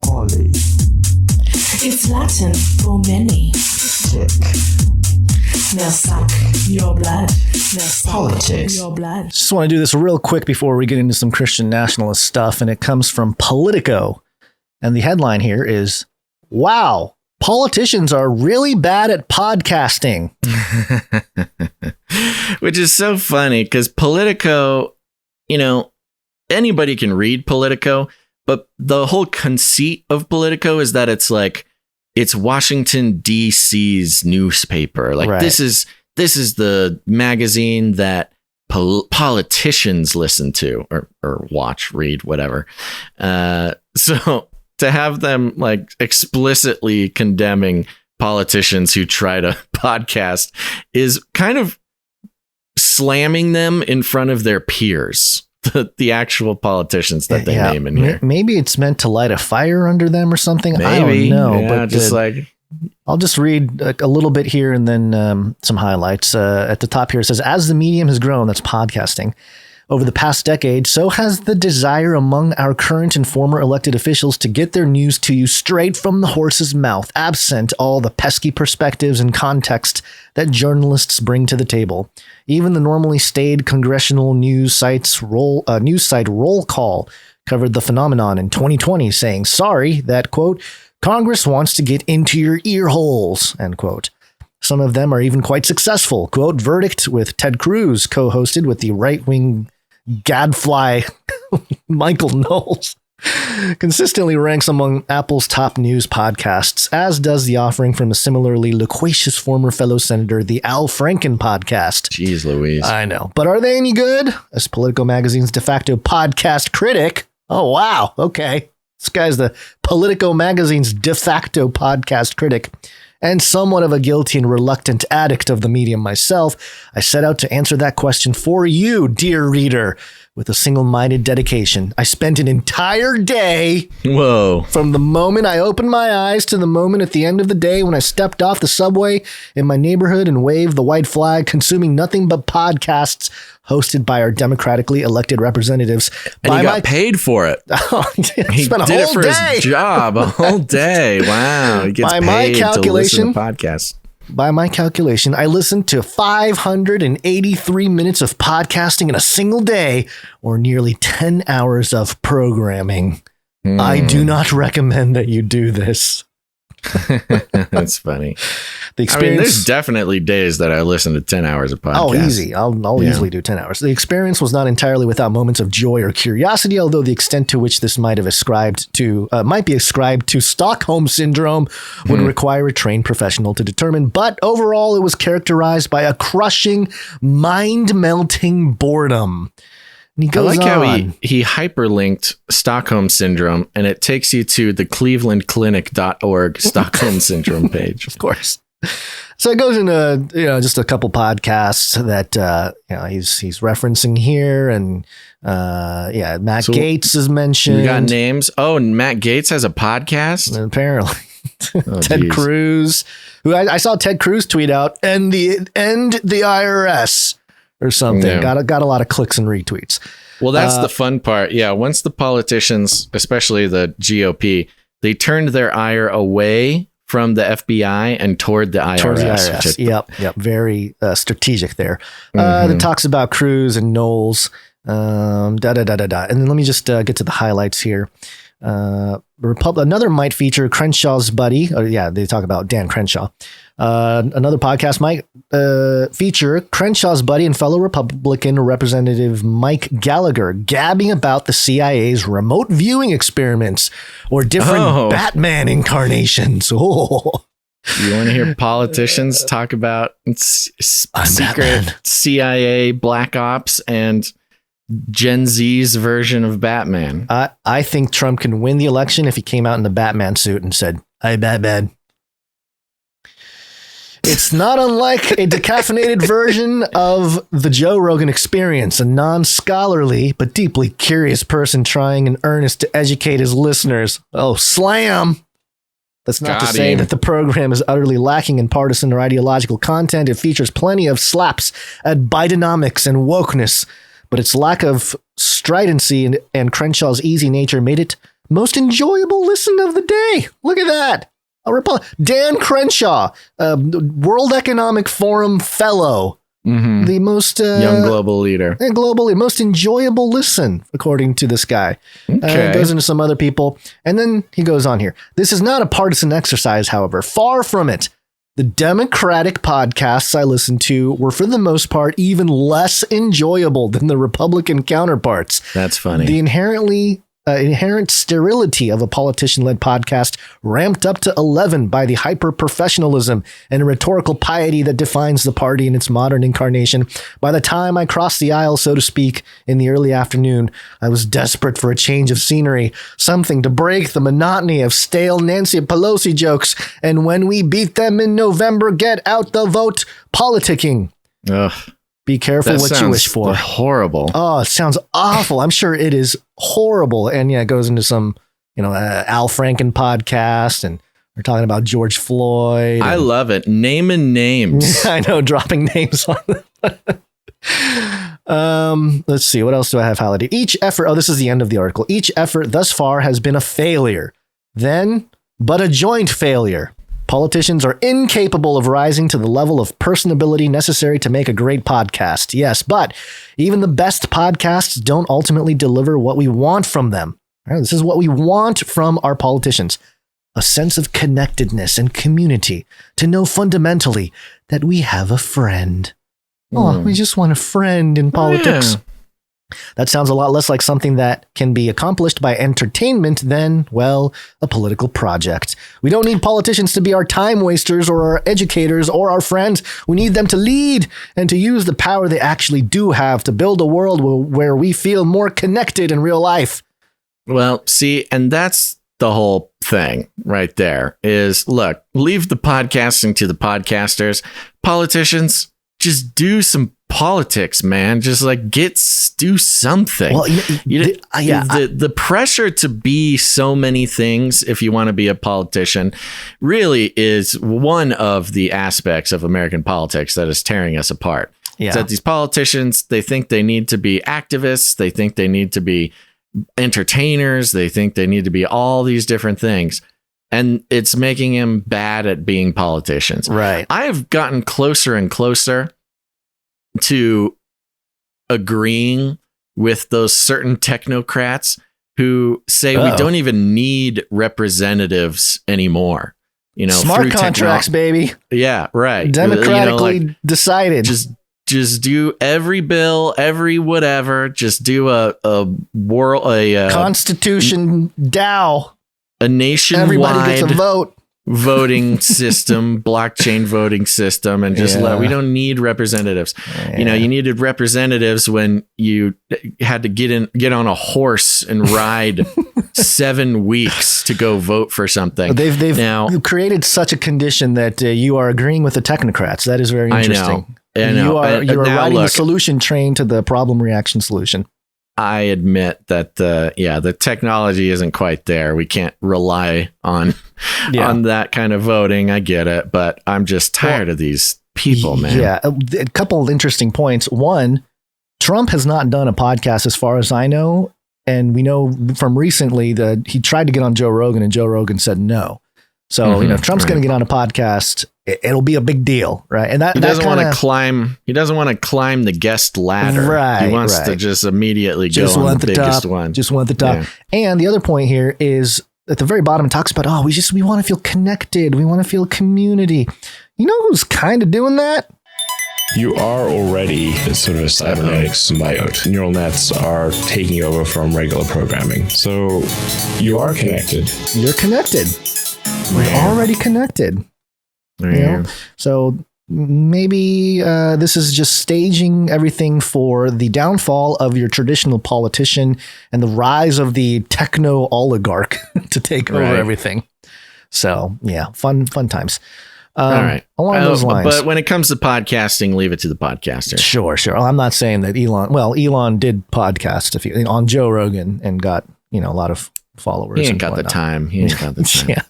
Poly. It's Latin for many. Tick. Now suck your blood. Now suck Politics. your blood. Just want to do this real quick before we get into some Christian nationalist stuff, and it comes from Politico. And the headline here is, wow, politicians are really bad at podcasting. Which is so funny because Politico, you know, anybody can read Politico, but the whole conceit of Politico is that it's like, it's Washington, D.C.'s newspaper. Like Right. this is the magazine that politicians listen to or watch, read, whatever. So to have them like explicitly condemning politicians who try to podcast is kind of slamming them in front of their peers. The actual politicians that they name in here. Maybe it's meant to light a fire under them or something. Maybe. I don't know. Yeah, but just like I'll just read a little bit here and then some highlights. At the top here, it says, as the medium has grown, that's podcasting, over the past decade, so has the desire among our current and former elected officials to get their news to you straight from the horse's mouth, absent all the pesky perspectives and context that journalists bring to the table. Even the normally staid congressional news site Roll Call covered the phenomenon in 2020, saying, sorry, that, quote, Congress wants to get into your ear holes, end quote. Some of them are even quite successful. Quote, Verdict with Ted Cruz co-hosted with the right-wing gadfly Michael Knowles consistently ranks among Apple's top news podcasts, as does the offering from a similarly loquacious former fellow senator, the Al Franken podcast. Jeez Louise. I know. But are they any good? As Politico magazine's de facto podcast critic. Oh, wow. Okay. This guy's the Politico magazine's de facto podcast critic. And somewhat of a guilty and reluctant addict of the medium myself, I set out to answer that question for you, dear reader, with a single-minded dedication. I spent an entire day from the moment I opened my eyes to the moment at the end of the day when I stepped off the subway in my neighborhood and waved the white flag, consuming nothing but podcasts hosted by our democratically elected representatives. And he got paid for it. He spent a did whole it for day. his job, a whole day. Wow. He gets By paid my to calculation, listen to podcasts. By my calculation, I listened to 583 minutes of podcasting in a single day, or nearly 10 hours of programming. I do not recommend that you do this. That's funny. The experience, there's definitely days that I listen to 10 hours of podcasts. Oh, easy. I'll easily do 10 hours. The experience was not entirely without moments of joy or curiosity, although the extent to which this might be ascribed to Stockholm syndrome would require a trained professional to determine. But overall, it was characterized by a crushing, mind-melting boredom. And he goes I like on. how he hyperlinked Stockholm syndrome, and it takes you to the clevelandclinic.org Stockholm syndrome page. Of course. So it goes into just a couple podcasts that he's referencing here, and Matt Gaetz is mentioned. We got names. Oh, and Matt Gaetz has a podcast. Apparently, Ted Cruz, who I saw Ted Cruz tweet out, end the IRS or something. Yeah. Got a lot of clicks and retweets. Well, that's the fun part. Yeah, once the politicians, especially the GOP, they turned their ire away from the FBI and toward the IRS. Towards the IRS. Yep. Very strategic there. That talks about Cruz and Knowles. And then let me just get to the highlights here. Another might feature Crenshaw's buddy. They talk about Dan Crenshaw. Another podcast might feature Crenshaw's buddy and fellow Republican Representative Mike Gallagher gabbing about the CIA's remote viewing experiments or different Batman incarnations. Oh. You want to hear politicians talk about secret CIA black ops and Gen Z's version of Batman? I think Trump can win the election if he came out in the Batman suit and said, "Hey, Batman." It's not unlike a decaffeinated version of the Joe Rogan Experience, a non-scholarly but deeply curious person trying in earnest to educate his listeners. Oh, slam! That's not to say that the program is utterly lacking in partisan or ideological content. It features plenty of slaps at Bidenomics and wokeness, but its lack of stridency and Crenshaw's easy nature made it most enjoyable listen of the day. Look at that. Dan Crenshaw, World Economic Forum fellow. The most young global leader, globally most enjoyable listen, according to this guy. Goes into some other people, and then he goes on here. This is not a partisan exercise, however. Far from it. The Democratic podcasts I listened to were, for the most part, even less enjoyable than the Republican counterparts. That's funny. The inherent sterility of a politician-led podcast ramped up to 11 by the hyper-professionalism and rhetorical piety that defines the party in its modern incarnation. By the time I crossed the aisle, so to speak, in the early afternoon, I was desperate for a change of scenery, something to break the monotony of stale Nancy Pelosi jokes, and when we beat them in November, get out the vote politicking. Ugh. Be careful what you wish for. Horrible. Oh, it sounds awful. I'm sure it is horrible. And yeah, it goes into some, Al Franken podcast, and we're talking about George Floyd. I love it. Naming names. I know, dropping names on them. Let's see. What else do I have highlighted? Each effort. Oh, this is the end of the article. Each effort thus far has been a failure. But a joint failure. Politicians are incapable of rising to the level of personability necessary to make a great podcast. Yes, but even the best podcasts don't ultimately deliver what we want from them. Right, this is what we want from our politicians. A sense of connectedness and community, to know fundamentally that we have a friend. Oh, we just want a friend in politics. Yeah. That sounds a lot less like something that can be accomplished by entertainment than, well, a political project. We don't need politicians to be our time wasters or our educators or our friends. We need them to lead and to use the power they actually do have to build a world where we feel more connected in real life. Well, see, and that's the whole thing right there is, look, leave the podcasting to the podcasters. Politicians, just do some politics, man. Just like do something. Well, the pressure to be so many things if you want to be a politician really is one of the aspects of American politics that is tearing us apart. Yeah. It's that these politicians, they think they need to be activists. They think they need to be entertainers. They think they need to be all these different things. And it's making them bad at being politicians. Right. I have gotten closer and closer to agreeing with those certain technocrats who say we don't even need representatives anymore. Smart contracts, baby. Yeah, right. Democratically decided. Just do every bill, every whatever. Just do a Constitution DAO. A nationwide everybody gets a vote. Voting system, blockchain voting system, and just we don't need representatives. Yeah. You needed representatives when you had to get on a horse and ride 7 weeks to go vote for something. They've now created such a condition that you are agreeing with the technocrats. That is very interesting. I know. You are riding the solution train to the problem reaction solution. I admit that the technology isn't quite there. We can't rely on that kind of voting. I get it, but I'm just tired of these people, man. Yeah, a couple of interesting points. One, Trump has not done a podcast as far as I know, and we know from recently that he tried to get on Joe Rogan, and Joe Rogan said no. So if Trump's going to get on a podcast, it'll be a big deal, right? And he doesn't want to climb. He doesn't want to climb the guest ladder. Right. He wants to just immediately go on the biggest one. Just want the top. Yeah. And the other point here is at the very bottom, it talks about we want to feel connected. We want to feel community. You know who's kind of doing that? You are already sort of a cybernetic symbiote. Neural nets are taking over from regular programming. So you are connected. You're connected. We're already connected. So maybe this is just staging everything for the downfall of your traditional politician and the rise of the techno oligarch to take over everything. So yeah, fun times. All right. Along those lines. But when it comes to podcasting, leave it to the podcaster. Sure. I'm not saying that Elon did podcast on Joe Rogan and got, a lot of followers. He ain't got the time. Yeah.